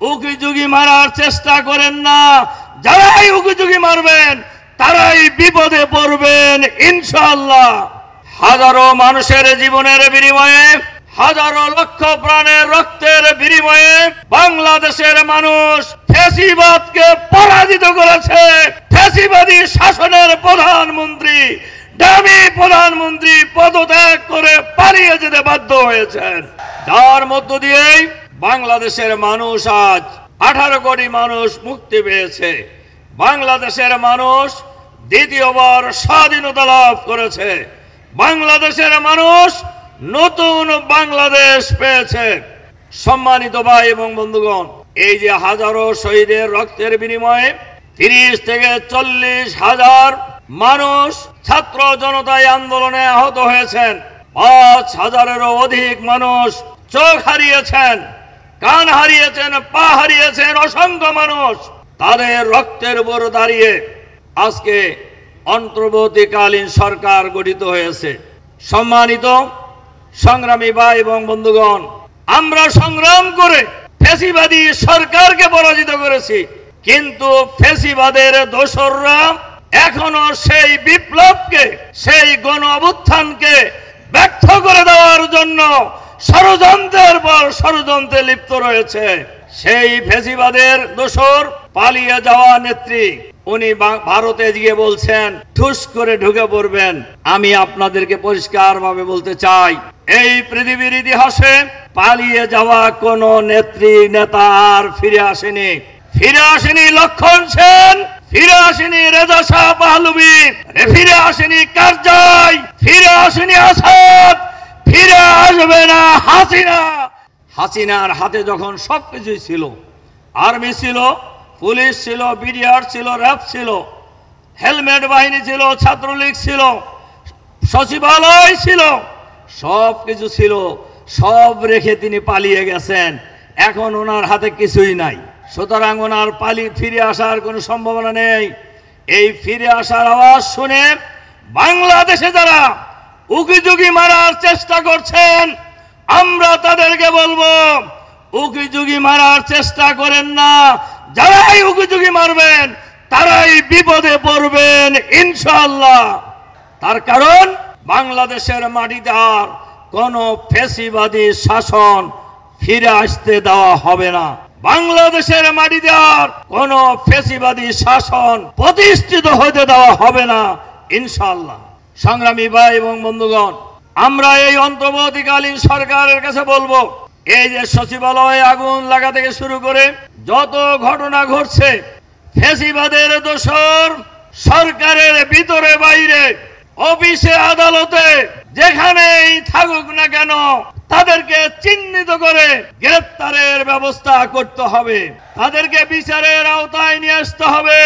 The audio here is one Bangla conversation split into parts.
উকিঝুঁকি মারার চেষ্টা করেন না। যারাই উকিঝুঁকি মারবেন তারাই বিপদে পড়বেন ইনশাআল্লাহ। হাজারো মানুষের জীবনের বিনিময়ে, হাজারো লক্ষ প্রাণের রক্তের বিনিময়ে বাংলাদেশের মানুষ ফ্যাসিবাদকে পরাজিত করেছে। ফ্যাসিবাদী শাসনের প্রধানমন্ত্রী, দামি প্রধানমন্ত্রী পদত্যাগ করে পালিয়ে যেতে বাধ্য হয়েছেন, যার মধ্য দিয়েই বাংলাদেশের মানুষ আজ 18 কোটি মানুষ মুক্তি পেয়েছে। বাংলাদেশের মানুষ দ্বিতীয়বার স্বাধীনতা লাভ করেছে। বাংলাদেশের মানুষ নতুন বাংলাদেশ পেয়েছে। সম্মানিত ভাই এবং বন্ধুগণ, এই যে হাজারো শহীদের রক্তের বিনিময়ে 30 থেকে 40 হাজার মানুষ ছাত্র জনতাই আন্দোলনে আহত হয়েছেন। 5,000-এরও অধিক মানুষ চোখ হারিয়েছেন, কান হারিয়েছেন, পা হারিয়েছেন। অসংখ্য মানুষ তাদের রক্তের উপর দাঁড়িয়ে আজকে অন্তর্বর্তীকালীন সরকার গঠিত হয়েছে। সম্মানিত সংগ্রামী ভাই এবং বন্ধুগণ, আমরা সংগ্রাম করে ফ্যাসিবাদী সরকারকে পরাজিত করেছি, কিন্তু ফ্যাসিবাদের দোসররা এখনো সেই বিপ্লবকে, সেই গণ অভ্যুত্থানকে ব্যর্থ করে দেওয়ার জন্য ষড়যন্ত্রের পর ষড়যন্ত্রে লিপ্ত রয়েছে। সেই ফ্যাসিবাদের দোসর পালিয়ে যাওয়া নেত্রী, উনি ভারতে গিয়ে বলছেন ঠুস করে ঢুকে পড়বেন। আমি আপনাদেরকে পরিষ্কারভাবে বলতে চাই, এই পৃথিবীর ইতিহাসে পালিয়ে যাওয়া কোন নেত্রী নেতা আর ফিরে আসেনি। ফিরে আসেনি লক্ষণ সেন, ফিরে আসেনি রেজা শাহ পাহলভী, ফিরে আসেনি কারজাই, ফিরে আসেনি আসাদ, ফিরে আসবে না হাসিনা। হাসিনার হাতে যখন সবকিছুই ছিল, আর্মি ছিল, পুলিশ ছিল, বিডিআর ছিল, র্যাব ছিল, হেলমেট বাহিনী ছিল, ছাত্রলীগ ছিল, সচিবালয় ছিল, সব কিছু ছিল, সব রেখে তিনি পালিয়ে গেছেন। এখন ওনার হাতে কিছুই নাই, সুতরাং ওনার ফিরে আসার কোনো সম্ভাবনা নেই। এই ফিরে আসার আওয়াজ শুনে বাংলাদেশে যারা উকিঝুঁকি মারার চেষ্টা করছেন, আমরা তাদেরকে বলবো উকিঝুঁকি মারার চেষ্টা করেন না। যারাই উকিঝুঁকি মারবেন তারাই বিপদে পড়বেন ইনশাআল্লাহ। তার কারণ বাংলাদেশের মাটিতে আর কোন ফ্যাসিবাদী শাসন ফিরে আসতে দেওয়া হবে না। বাংলাদেশের মাটিতে আর কোন ফ্যাসিবাদী শাসন প্রতিষ্ঠিত হতে দেওয়া হবে না ইনশাআল্লাহ। সংগ্রামী ভাই এবং বন্ধুগণ, আমরা এই অন্তর্বর্তীকালীন সরকারের কাছে বলবো, এই যে সচিবালয়ে আগুন লাগা থেকে শুরু করে যত ঘটনা ঘটছে, ফ্যাসিবাদের দোসর সরকারের ভিতরে বাইরে, অফিসে আদালতে, যেখানেই থাকুক না কেন তাদেরকে চিহ্নিত করে গ্রেফতারের ব্যবস্থা করতে হবে, তাদেরকে বিচারের আওতায় নিয়ে আসতে হবে,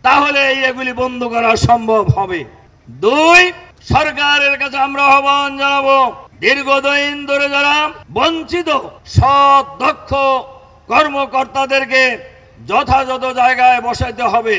তাহলে এগুলি বন্ধ করা সম্ভব হবে। 2, সরকারের কাছে আমরা আহ্বান জানাবো, দীর্ঘদিন ধরে যারা বঞ্চিত সৎ দক্ষ কর্মকর্তাদেরকে যথাযথ জায়গায় বসাইতে হবে।